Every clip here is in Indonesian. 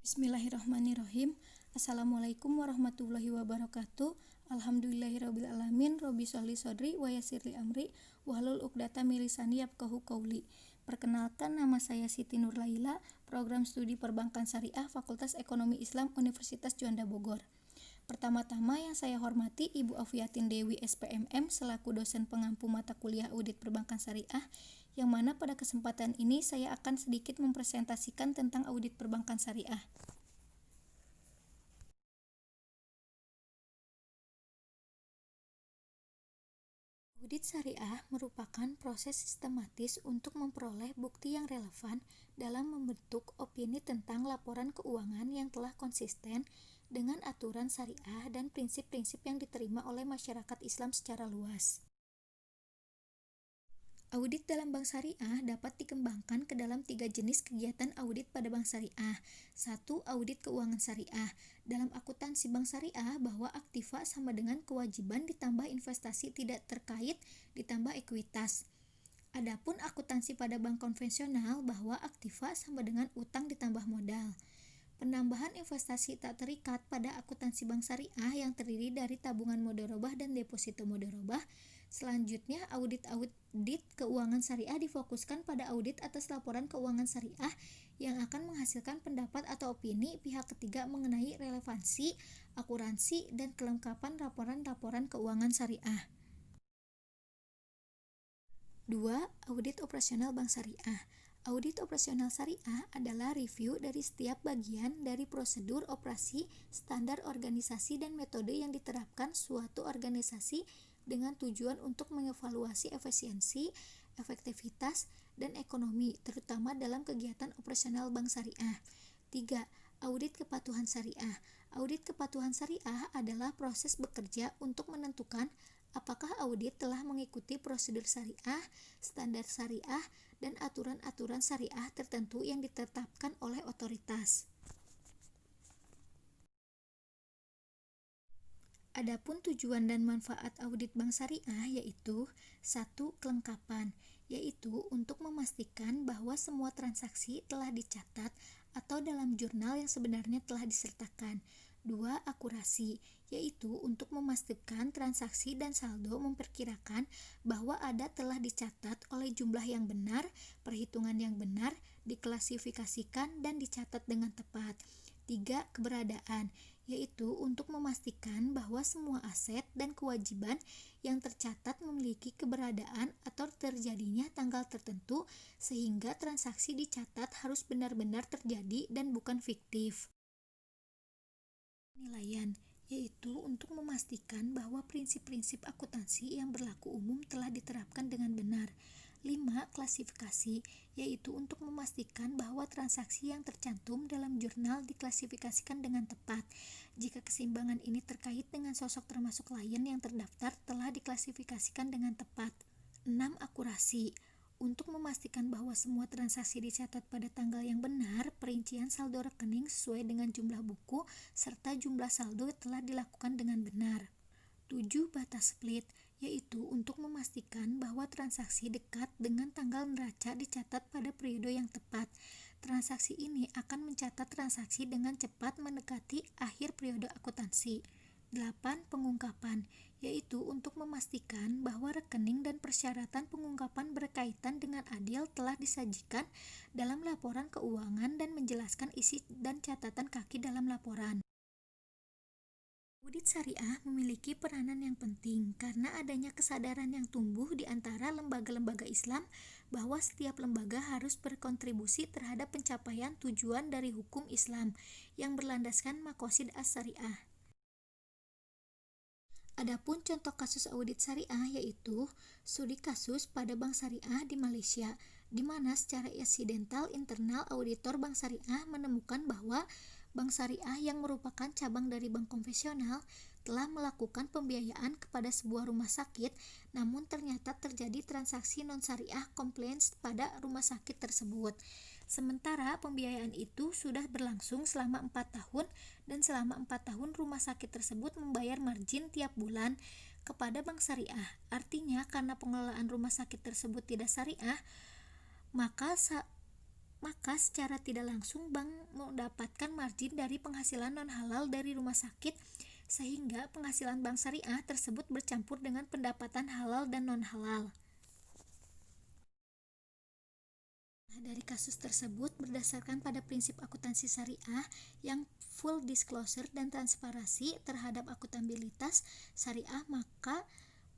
Bismillahirrahmanirrahim. Assalamualaikum warahmatullahi wabarakatuh. Alhamdulillahirabbil alamin. Robbi sholli shodri wa yassirli amri wahlul 'uqdatam min lisani yafqahu qauli. Perkenalkan, nama saya Siti Nurlaila, Program Studi Perbankan Syariah Fakultas Ekonomi Islam Universitas Juanda Bogor. Pertama-tama yang saya hormati Ibu Afiatin Dewi SPMM selaku dosen pengampu mata kuliah Audit Perbankan Syariah, yang mana pada kesempatan ini saya akan sedikit mempresentasikan tentang audit perbankan syariah. Audit syariah merupakan proses sistematis untuk memperoleh bukti yang relevan dalam membentuk opini tentang laporan keuangan yang telah konsisten dengan aturan syariah dan prinsip-prinsip yang diterima oleh masyarakat Islam secara luas. Audit dalam bank syariah dapat dikembangkan ke dalam 3 jenis kegiatan audit pada bank syariah. 1. Audit keuangan syariah. Dalam akuntansi bank syariah, bahwa aktiva sama dengan kewajiban ditambah investasi tidak terkait ditambah ekuitas. Adapun akuntansi pada bank konvensional, bahwa aktiva sama dengan utang ditambah modal. Penambahan investasi tak terikat pada akuntansi bank syariah yang terdiri dari tabungan mudharabah dan deposito mudharabah. Selanjutnya, audit keuangan syariah difokuskan pada audit atas laporan keuangan syariah yang akan menghasilkan pendapat atau opini pihak ketiga mengenai relevansi, akuransi, dan kelengkapan laporan-laporan keuangan syariah. 2. Audit operasional bank syariah. Audit operasional syariah adalah review dari setiap bagian dari prosedur operasi, standar organisasi, dan metode yang diterapkan suatu organisasi dengan tujuan untuk mengevaluasi efisiensi, efektivitas, dan ekonomi, terutama dalam kegiatan operasional bank syariah. 3. Audit kepatuhan syariah. Audit kepatuhan syariah adalah proses bekerja untuk menentukan apakah audit telah mengikuti prosedur syariah, standar syariah, dan aturan-aturan syariah tertentu yang ditetapkan oleh otoritas. Adapun tujuan dan manfaat audit bank syariah yaitu 1. Kelengkapan, yaitu untuk memastikan bahwa semua transaksi telah dicatat atau dalam jurnal yang sebenarnya telah disertakan. 2. Akurasi, yaitu untuk memastikan transaksi dan saldo memperkirakan bahwa ada telah dicatat oleh jumlah yang benar, perhitungan yang benar, diklasifikasikan dan dicatat dengan tepat. 3. Keberadaan, yaitu untuk memastikan bahwa semua aset dan kewajiban yang tercatat memiliki keberadaan atau terjadinya tanggal tertentu sehingga transaksi dicatat harus benar-benar terjadi dan bukan fiktif. Penilaian, yaitu untuk memastikan bahwa prinsip-prinsip akuntansi yang berlaku umum telah diterapkan dengan benar. 5. Klasifikasi, yaitu untuk memastikan bahwa transaksi yang tercantum dalam jurnal diklasifikasikan dengan tepat. Jika keseimbangan ini terkait dengan sosok termasuk klien yang terdaftar telah diklasifikasikan dengan tepat. 6. Akurasi, untuk memastikan bahwa semua transaksi dicatat pada tanggal yang benar, perincian saldo rekening sesuai dengan jumlah buku, serta jumlah saldo telah dilakukan dengan benar. 7. Batas split, yaitu untuk memastikan bahwa transaksi dekat dengan tanggal neraca dicatat pada periode yang tepat. Transaksi ini akan mencatat transaksi dengan cepat mendekati akhir periode akuntansi. 8. Pengungkapan, yaitu untuk memastikan bahwa rekening dan persyaratan pengungkapan berkaitan dengan adil telah disajikan dalam laporan keuangan dan menjelaskan isi dan catatan kaki dalam laporan. Audit syariah memiliki peranan yang penting karena adanya kesadaran yang tumbuh di antara lembaga-lembaga Islam bahwa setiap lembaga harus berkontribusi terhadap pencapaian tujuan dari hukum Islam yang berlandaskan maqasid as-syariah. Adapun contoh kasus audit syariah yaitu studi kasus pada bank syariah di Malaysia, di mana secara insidental internal auditor bank syariah menemukan bahwa bank syariah yang merupakan cabang dari bank konvensional telah melakukan pembiayaan kepada sebuah rumah sakit, namun ternyata terjadi transaksi non-syariah compliance pada rumah sakit tersebut. Sementara pembiayaan itu sudah berlangsung selama 4 tahun dan selama 4 tahun rumah sakit tersebut membayar margin tiap bulan kepada bank syariah. Artinya karena pengelolaan rumah sakit tersebut tidak syariah, maka maka secara tidak langsung bank mendapatkan margin dari penghasilan non-halal dari rumah sakit, sehingga penghasilan bank syariah tersebut bercampur dengan pendapatan halal dan non-halal. Dari kasus tersebut, berdasarkan pada prinsip akuntansi syariah yang full disclosure dan transparansi terhadap akuntabilitas syariah, maka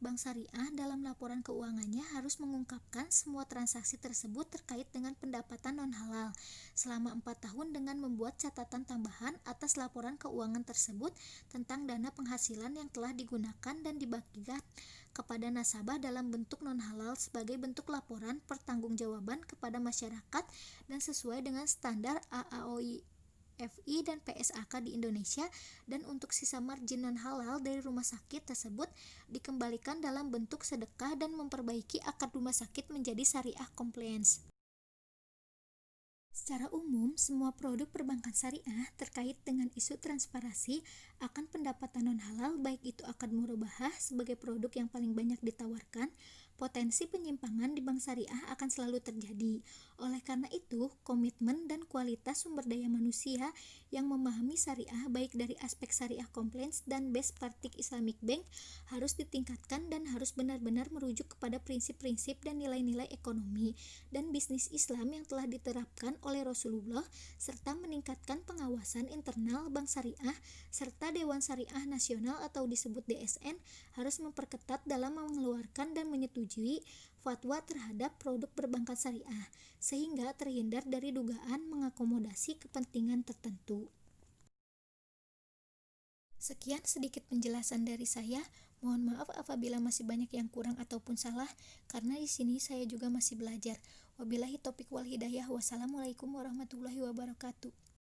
bank syariah dalam laporan keuangannya harus mengungkapkan semua transaksi tersebut terkait dengan pendapatan non-halal selama 4 tahun dengan membuat catatan tambahan atas laporan keuangan tersebut tentang dana penghasilan yang telah digunakan dan dibagikan kepada nasabah dalam bentuk non-halal sebagai bentuk laporan pertanggungjawaban kepada masyarakat dan sesuai dengan standar AAOI FI dan PSAK di Indonesia, dan untuk sisa margin non-halal dari rumah sakit tersebut dikembalikan dalam bentuk sedekah dan memperbaiki akad rumah sakit menjadi syariah compliance. Secara umum, semua produk perbankan syariah terkait dengan isu transparansi akan pendapatan non-halal, baik itu akad murabahah sebagai produk yang paling banyak ditawarkan, potensi penyimpangan di bank syariah akan selalu terjadi. Oleh karena itu, komitmen dan kualitas sumber daya manusia yang memahami syariah baik dari aspek syariah compliance dan best practice Islamic Bank harus ditingkatkan dan harus benar-benar merujuk kepada prinsip-prinsip dan nilai-nilai ekonomi dan bisnis Islam yang telah diterapkan oleh Rasulullah, serta meningkatkan pengawasan internal bank syariah serta Dewan Syariah Nasional atau disebut DSN harus memperketat dalam mengeluarkan dan menyetujui fatwa terhadap produk perbankan syariah sehingga terhindar dari dugaan mengakomodasi kepentingan tertentu. Sekian sedikit penjelasan dari saya. Mohon maaf apabila masih banyak yang kurang ataupun salah, karena di sini saya juga masih belajar. Wabillahi taufiq wal hidayah. Wassalamualaikum warahmatullahi wabarakatuh.